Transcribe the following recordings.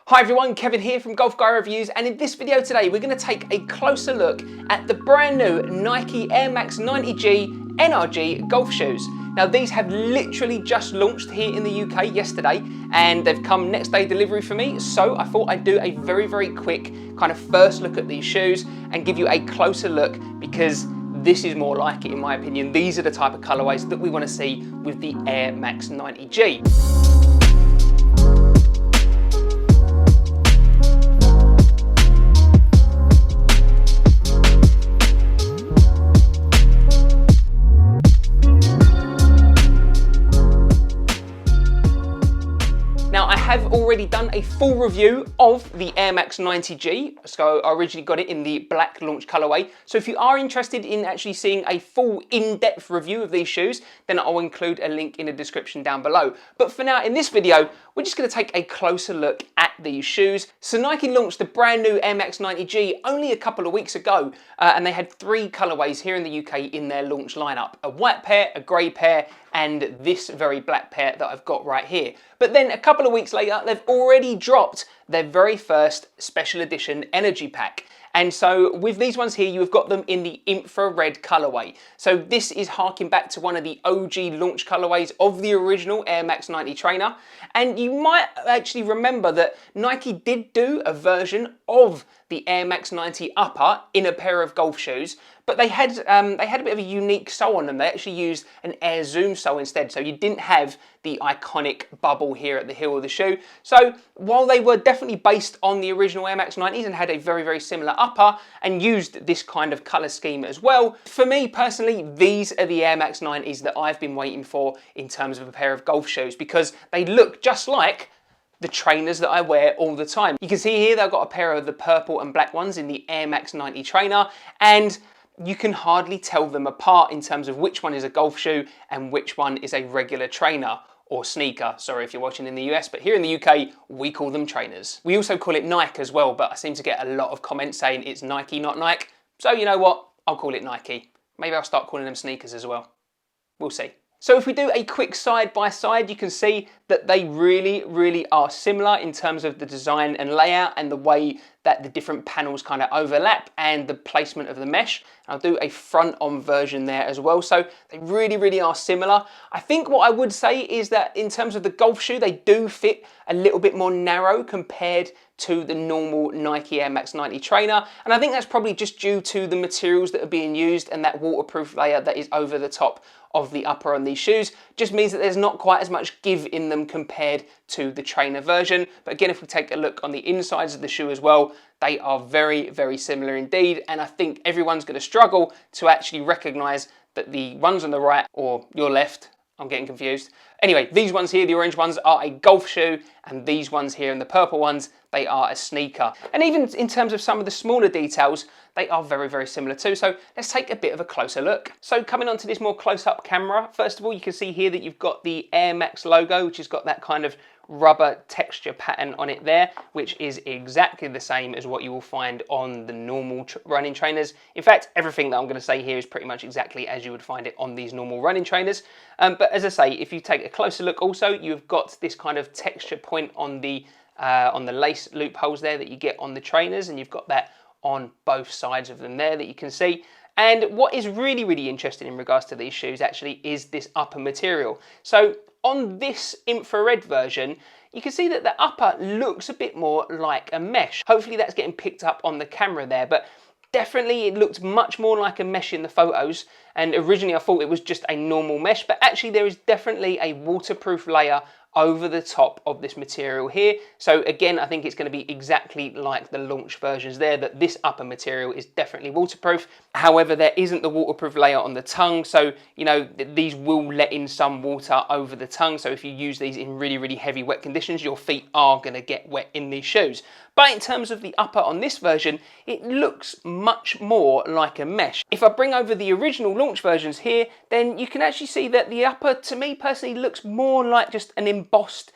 Hi everyone, Kevin here from Golf Guy Reviews, and in this video today we're going to take a closer look at the brand new Nike Air Max 90G NRG Golf Shoes. Now these have literally just launched here in the UK yesterday and they've come next day delivery for me, so I thought I'd do a very quick kind of first look at these shoes and give you a closer look because this is more like it in my opinion. These are the type of colourways that we want to see with the Air Max 90G. I've already done a full review of the Air Max 90G, so I originally got it in the black launch colorway. So if you are interested in actually seeing a full in-depth review of these shoes, then I'll include a link in the description down below. But for now, in this video, we're just going to take a closer look at these shoes. So Nike launched the brand new Air Max 90G only a couple of weeks ago, and they had three colorways here in the UK in their launch lineup: a white pair, a grey pair, and this very black pair that I've got right here. But then a couple of weeks later, they've already dropped their very first special edition energy pack. And so with these ones here, you've got them in the Infra Red colorway. So this is harking back to one of the OG launch colorways of the original Air Max 90 trainer. And you might actually remember that Nike did do a version of the Air Max 90 upper in a pair of golf shoes, but they had a bit of a unique sole on them. They actually used an Air Zoom sole instead, so you didn't have the iconic bubble here at the heel of the shoe. So while they were definitely based on the original Air Max 90s and had a very similar upper and used this kind of colour scheme as well, for me personally, these are the Air Max 90s that I've been waiting for in terms of a pair of golf shoes, because they look just like the trainers that I wear all the time. You can see here they've got a pair of the purple and black ones in the Air Max 90 trainer, and you can hardly tell them apart in terms of which one is a golf shoe and which one is a regular trainer or sneaker. Sorry if you're watching in the US, but here in the UK, we call them trainers. We also call it Nike as well, but I seem to get a lot of comments saying it's Nike, not Nike. So you know what? I'll call it Nike. Maybe I'll start calling them sneakers as well. We'll see. So if we do a quick side by side, you can see that they really are similar in terms of the design and layout and the way that the different panels kind of overlap and the placement of the mesh. I'll do a front on version there as well. So they really are similar. I think what I would say is that in terms of the golf shoe, they do fit a little bit more narrow compared to the normal Nike Air Max 90 trainer. And I think that's probably just due to the materials that are being used and that waterproof layer that is over the top of the upper on these shoes. Just means that there's not quite as much give in them compared to the trainer version. But again, if we take a look on the insides of the shoe as well, they are very similar indeed. And I think everyone's going to struggle to actually recognize that the ones on the right or your left, I'm getting confused. Anyway, these ones here, the orange ones, are a golf shoe, and these ones here and the purple ones, they are a sneaker. And even in terms of some of the smaller details, they are very similar too. So let's take a bit of a closer look. So coming onto this more close-up camera, first of all, you can see here that you've got the Air Max logo, which has got that kind of rubber texture pattern on it there, which is exactly the same as what you will find on the normal running trainers. In fact, everything that I'm going to say here is pretty much exactly as you would find it on these normal running trainers. But as I say, if you take a closer look also, you've got this kind of texture point on the lace loopholes there that you get on the trainers, and you've got that on both sides of them there that you can see. And what is really interesting in regards to these shoes actually is this upper material. So on this infrared version, you can see that the upper looks a bit more like a mesh. Hopefully that's getting picked up on the camera there, but definitely it looked much more like a mesh in the photos. And originally I thought it was just a normal mesh, but actually there is definitely a waterproof layer over the top of this material here. So again, I think it's going to be exactly like the launch versions there, that this upper material is definitely waterproof. However, there isn't the waterproof layer on the tongue, so you know these will let in some water over the tongue. So if you use these in really heavy wet conditions, your feet are going to get wet in these shoes. But in terms of the upper on this version, it looks much more like a mesh. If I bring over the original launch versions here, then you can actually see that the upper, to me personally, looks more like just an embossed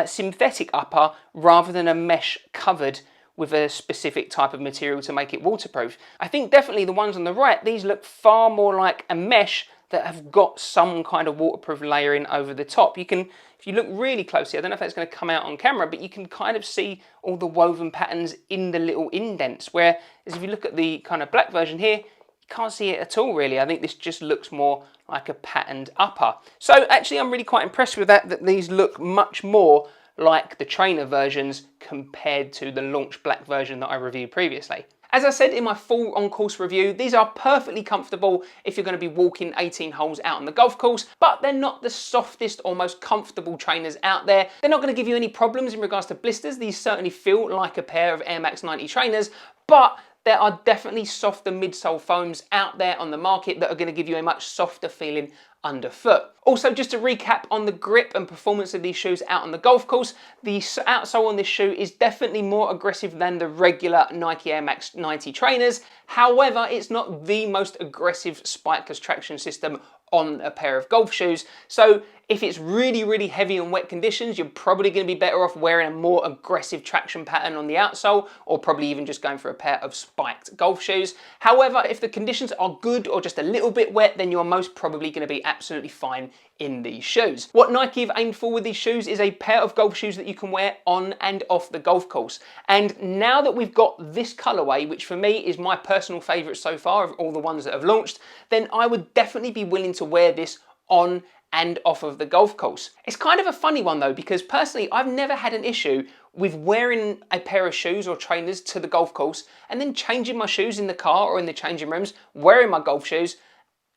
synthetic upper rather than a mesh covered with a specific type of material to make it waterproof. I think definitely the ones on the right, these look far more like a mesh that have got some kind of waterproof layering over the top. You can if you look really closely, I don't know if that's going to come out on camera, but you can kind of see all the woven patterns in the little indents, whereas if you look at the kind of black version here, can't see it at all really. I think this just looks more like a patterned upper. So actually I'm really quite impressed with that these look much more like the trainer versions compared to the launch black version that I reviewed previously. As I said in my full on-course review, these are perfectly comfortable if you're going to be walking 18 holes out on the golf course, but they're not the softest or most comfortable trainers out there. They're not going to give you any problems in regards to blisters. These certainly feel like a pair of Air Max 90 trainers, but there are definitely softer midsole foams out there on the market that are going to give you a much softer feeling underfoot. Also, just to recap on the grip and performance of these shoes out on the golf course, the outsole on this shoe is definitely more aggressive than the regular Nike Air Max 90 trainers. However, it's not the most aggressive spikeless traction system on a pair of golf shoes. So if it's really, really heavy and wet conditions, you're probably going to be better off wearing a more aggressive traction pattern on the outsole, or probably even just going for a pair of spiked golf shoes. However, if the conditions are good or just a little bit wet, then you're most probably going to be absolutely fine in these shoes. What Nike have aimed for with these shoes is a pair of golf shoes that you can wear on and off the golf course. And now that we've got this colorway, which for me is my personal favorite so far of all the ones that have launched, then I would definitely be willing to wear this on and off of the golf course. It's kind of a funny one though, because personally I've never had an issue with wearing a pair of shoes or trainers to the golf course and then changing my shoes in the car or in the changing rooms, wearing my golf shoes,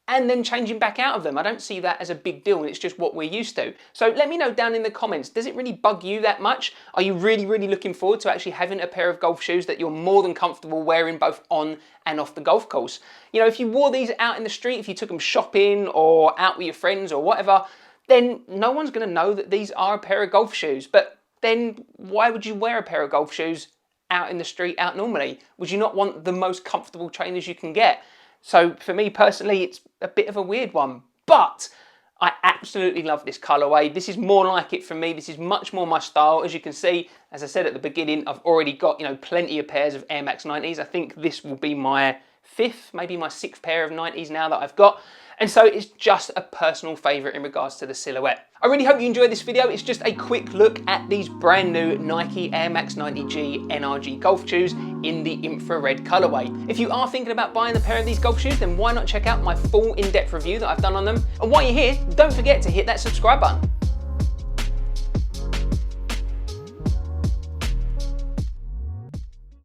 and then changing back out of them. I don't see that as a big deal, and it's just what we're used to. So let me know down in the comments, does it really bug you that much? Are you really, really looking forward to actually having a pair of golf shoes that you're more than comfortable wearing both on and off the golf course? You know, if you wore these out in the street, if you took them shopping or out with your friends or whatever, then no one's gonna know that these are a pair of golf shoes. But then why would you wear a pair of golf shoes out in the street, out normally? Would you not want the most comfortable trainers you can get? So for me personally, it's a bit of a weird one, but I absolutely love this colorway. This is more like it for me. This is much more my style. As you can see, as I said at the beginning, I've already got, you know, plenty of pairs of Air Max 90s. I think this will be my fifth, maybe my sixth pair of 90s now that I've got. And so it's just a personal favorite in regards to the silhouette. I really hope you enjoyed this video. It's just a quick look at these brand new Nike Air Max 90 G NRG Golf Shoes in the Infra Red colorway. If you are thinking about buying a pair of these golf shoes, then why not check out my full in-depth review that I've done on them. And while you're here, don't forget to hit that subscribe button.